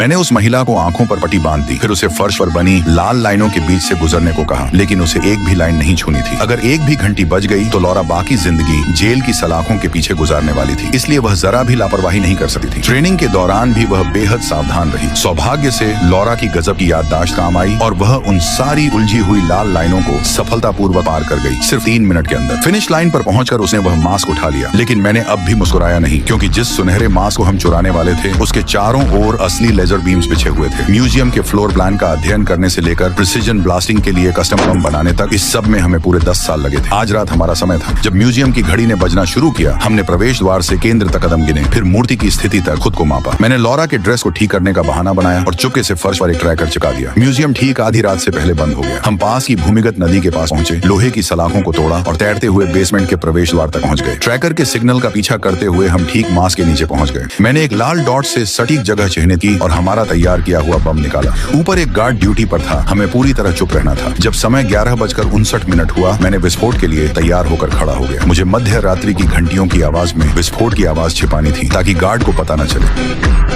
मैंने उस महिला को आंखों पर पट्टी बांध दी, फिर उसे फर्श पर बनी लाल लाइनों के बीच से गुजरने को कहा, लेकिन उसे एक भी लाइन नहीं छूनी थी। अगर एक भी घंटी बज गई तो लॉरा बाकी जिंदगी जेल की सलाखों के पीछे गुजारने वाली थी, इसलिए वह जरा भी लापरवाही नहीं कर सकती थी। ट्रेनिंग के दौरान भी वह बेहद सावधान रही। सौभाग्य से लॉरा की गजब की याददाश्त काम आई और वह उन सारी उलझी हुई लाल लाइनों को सफलतापूर्वक पार कर गई, सिर्फ 3 मिनट के अंदर। फिनिश लाइन पर पहुंचकर उसने वह मास्क उठा लिया, लेकिन मैंने अब भी मुस्कुराया नहीं, क्योंकि जिस सुनहरे मास्क को हम चुराने वाले थे उसके चारों ओर असली लेजर बीम्स बिछे हुए थे। म्यूजियम के फ्लोर प्लान का अध्ययन करने से लेकर प्रिसिजन ब्लास्टिंग के लिए कस्टम बम बनाने तक, इस सब में हमें पूरे 10 साल लगे थे। आज रात हमारा समय था। जब म्यूजियम की घड़ी ने बजना शुरू किया, हमने प्रवेश द्वार से केंद्र तक कदम गिने, फिर मूर्ति की स्थिति तक खुद को मापा। मैंने लॉरा के ड्रेस को ठीक करने का बहाना बनाया और चुपके से फर्श पर एक ट्रैकर चिपका दिया। म्यूजियम ठीक आधी रात से पहले बंद हो गया। हम पास की भूमिगत नदी के पास पहुंचे, लोहे की सलाखों को तोड़ा और तैरते हुए बेसमेंट के प्रवेश द्वार तक पहुंच गए। ट्रैकर के सिग्नल का पीछा करते हुए हम ठीक मास्क के नीचे पहुंच गए। मैंने एक लाल डॉट से सटीक जगह चिन्हित की और हमारा तैयार किया हुआ बम निकाला। ऊपर एक गार्ड ड्यूटी पर था, हमें पूरी तरह चुप रहना था। जब समय 11:59 हुआ, मैंने विस्फोट के लिए तैयार होकर खड़ा हो गया। मुझे मध्य रात्रि की घंटियों की आवाज में विस्फोट की आवाज छिपानी थी, ताकि गार्ड को पता न चले।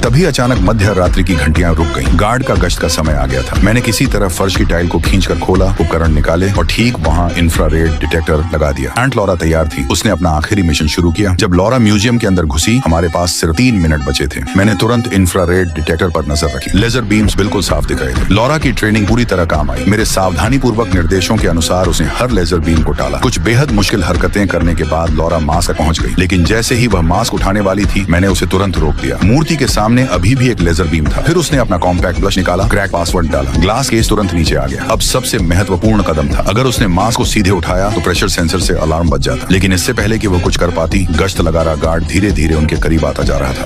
तभी अचानक मध्य रात्रि की घंटियां रुक गईं। गार्ड का गश्त का समय आ गया था। मैंने किसी तरह फर्श की टाइल को खींचकर खोला, उपकरण निकाले और ठीक वहां इंफ्रारेड डिटेक्टर लगा दिया। एंट लॉरा तैयार थी। उसने अपना आखिरी मिशन शुरू किया। जब लॉरा म्यूजियम के अंदर घुसी, हमारे पास सिर्फ 3 मिनट बचे थे। मैंने तुरंत इंफ्रारेड डिटेक्टर पर नजर रखी। लेजर बीम्स बिल्कुल साफ दिख रहे थे। लॉरा की ट्रेनिंग पूरी तरह काम आई। मेरे सावधानी पूर्वक निर्देशों के अनुसार उसने हर लेजर बीम को टाला। कुछ बेहद मुश्किल हरकतें करने के बाद लॉरा मास्क तक पहुंच गई, लेकिन जैसे ही वह मास्क उठाने वाली थी, मैंने उसे तुरंत रोक दिया। मूर्ति के सामने अभी भी एक लेजर बीम था। फिर उसने अपना कॉम्पैक्ट ब्लश निकाला, क्रैक पासवर्ड डाला, ग्लास केस तुरंत नीचे आ गया। अब सबसे महत्वपूर्ण कदम था। अगर उसने मास्क को सीधे उठाया तो प्रेशर सेंसर से अलार्म बज जाता, लेकिन इससे पहले कि वो कुछ कर पाती, गश्त लगा रहा गार्ड धीरे धीरे उनके करीब आता जा रहा था।